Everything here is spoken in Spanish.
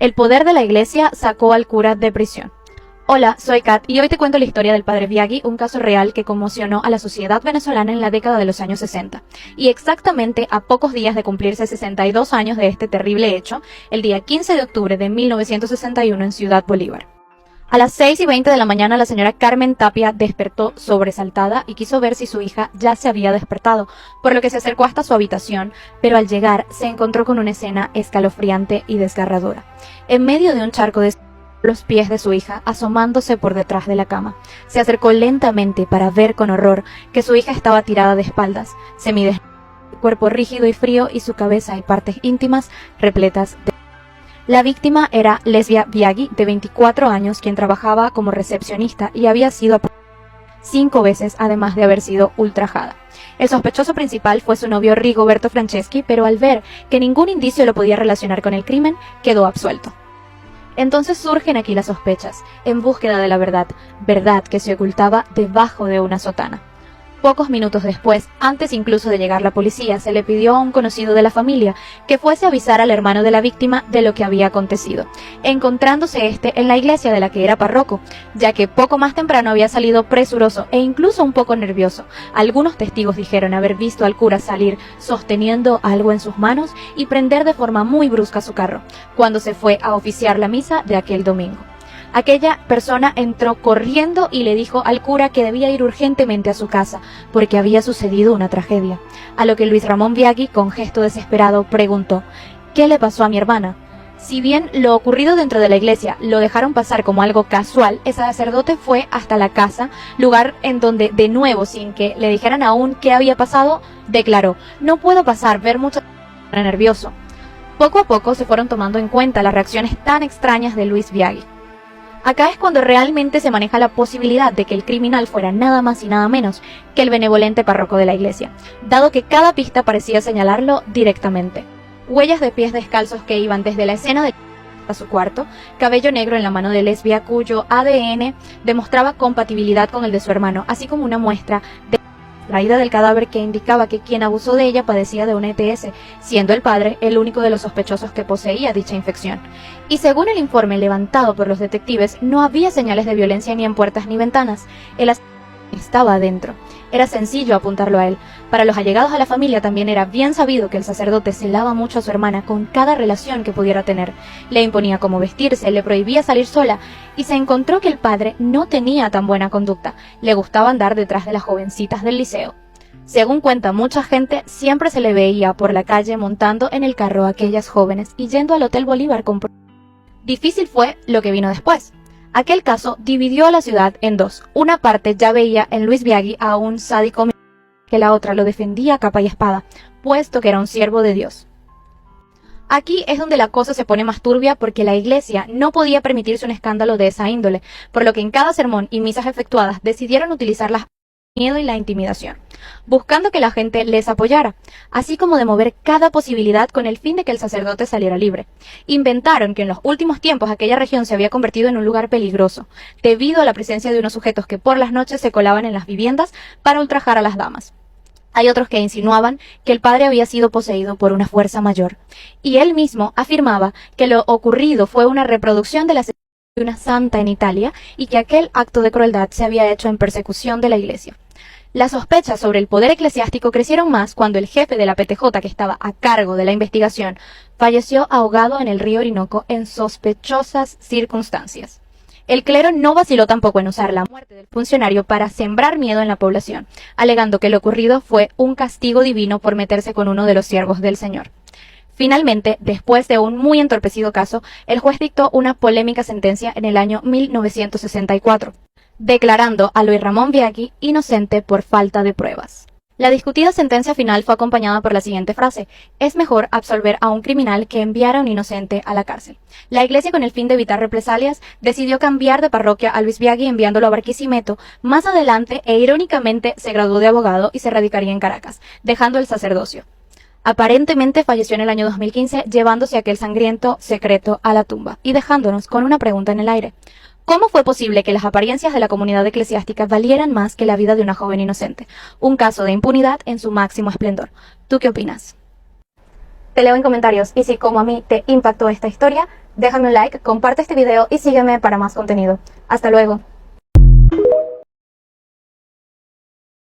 El poder de la iglesia sacó al cura de prisión. Hola, soy Kat y hoy te cuento la historia del padre Biaggi, un caso real que conmocionó a la sociedad venezolana en la década de los años 60. Y exactamente a pocos días de cumplirse 62 años de este terrible hecho, el día 15 de octubre de 1961 en Ciudad Bolívar. A las 6:20 de la mañana la señora Carmen Tapia despertó sobresaltada y quiso ver si su hija ya se había despertado, por lo que se acercó hasta su habitación, pero al llegar se encontró con una escena escalofriante y desgarradora. En medio de un charco de los pies de su hija asomándose por detrás de la cama. Se acercó lentamente para ver con horror que su hija estaba tirada de espaldas, semidesnuda, cuerpo rígido y frío y su cabeza y partes íntimas repletas de... La víctima era Lesbia Biaggi, de 24 años, quien trabajaba como recepcionista y había sido 5 veces, además de haber sido ultrajada. El sospechoso principal fue su novio Rigoberto Franceschi, pero al ver que ningún indicio lo podía relacionar con el crimen, quedó absuelto. Entonces surgen aquí las sospechas, en búsqueda de la verdad que se ocultaba debajo de una sotana. Pocos minutos después, antes incluso de llegar la policía, se le pidió a un conocido de la familia que fuese a avisar al hermano de la víctima de lo que había acontecido, encontrándose este en la iglesia de la que era párroco, ya que poco más temprano había salido presuroso e incluso un poco nervioso. Algunos testigos dijeron haber visto al cura salir sosteniendo algo en sus manos y prender de forma muy brusca su carro, cuando se fue a oficiar la misa de aquel domingo. Aquella persona entró corriendo y le dijo al cura que debía ir urgentemente a su casa, porque había sucedido una tragedia. A lo que Luis Ramón Biaggi, con gesto desesperado, preguntó: ¿qué le pasó a mi hermana? Si bien lo ocurrido dentro de la iglesia lo dejaron pasar como algo casual, el sacerdote fue hasta la casa, lugar en donde, de nuevo, sin que le dijeran aún qué había pasado, declaró: no puedo pasar, ver mucho nervioso. Poco a poco se fueron tomando en cuenta las reacciones tan extrañas de Luis Biaggi. Acá es cuando realmente se maneja la posibilidad de que el criminal fuera nada más y nada menos que el benevolente párroco de la iglesia, dado que cada pista parecía señalarlo directamente. Huellas de pies descalzos que iban desde la escena de a su cuarto, cabello negro en la mano de Lesbia, cuyo ADN demostraba compatibilidad con el de su hermano, así como una muestra de traída del cadáver que indicaba que quien abusó de ella padecía de una ETS, siendo el padre el único de los sospechosos que poseía dicha infección. Y según el informe levantado por los detectives, no había señales de violencia ni en puertas ni ventanas. El asesino estaba adentro. Era sencillo apuntarlo a él. Para los allegados a la familia también era bien sabido que el sacerdote celaba mucho a su hermana con cada relación que pudiera tener. Le imponía cómo vestirse, le prohibía salir sola, y se encontró que el padre no tenía tan buena conducta. Le gustaba andar detrás de las jovencitas del liceo. Según cuenta mucha gente, siempre se le veía por la calle montando en el carro a aquellas jóvenes y yendo al Hotel Bolívar con... Difícil fue lo que vino después. Aquel caso dividió a la ciudad en dos. Una parte ya veía en Luis Biaggi a un sádico, que la otra lo defendía a capa y espada, puesto que era un siervo de Dios. Aquí es donde la cosa se pone más turbia, porque la iglesia no podía permitirse un escándalo de esa índole, por lo que en cada sermón y misas efectuadas decidieron utilizar el miedo y la intimidación, buscando que la gente les apoyara, así como de mover cada posibilidad con el fin de que el sacerdote saliera libre. Inventaron que en los últimos tiempos aquella región se había convertido en un lugar peligroso, debido a la presencia de unos sujetos que por las noches se colaban en las viviendas para ultrajar a las damas. Hay otros que insinuaban que el padre había sido poseído por una fuerza mayor, y él mismo afirmaba que lo ocurrido fue una reproducción de la de una santa en Italia y que aquel acto de crueldad se había hecho en persecución de la iglesia. Las sospechas sobre el poder eclesiástico crecieron más cuando el jefe de la PTJ, que estaba a cargo de la investigación, falleció ahogado en el río Orinoco en sospechosas circunstancias. El clero no vaciló tampoco en usar la muerte del funcionario para sembrar miedo en la población, alegando que lo ocurrido fue un castigo divino por meterse con uno de los siervos del Señor. Finalmente, después de un muy entorpecido caso, el juez dictó una polémica sentencia en el año 1964, declarando a Luis Ramón Biaggi inocente por falta de pruebas. La discutida sentencia final fue acompañada por la siguiente frase: es mejor absolver a un criminal que enviar a un inocente a la cárcel. La iglesia, con el fin de evitar represalias, decidió cambiar de parroquia a Luis Biaggi, enviándolo a Barquisimeto más adelante, e irónicamente se graduó de abogado y se radicaría en Caracas, dejando el sacerdocio. Aparentemente falleció en el año 2015, llevándose aquel sangriento secreto a la tumba y dejándonos con una pregunta en el aire. ¿Cómo fue posible que las apariencias de la comunidad eclesiástica valieran más que la vida de una joven inocente? Un caso de impunidad en su máximo esplendor. ¿Tú qué opinas? Te leo en comentarios, y si como a mí te impactó esta historia, déjame un like, comparte este video y sígueme para más contenido. Hasta luego.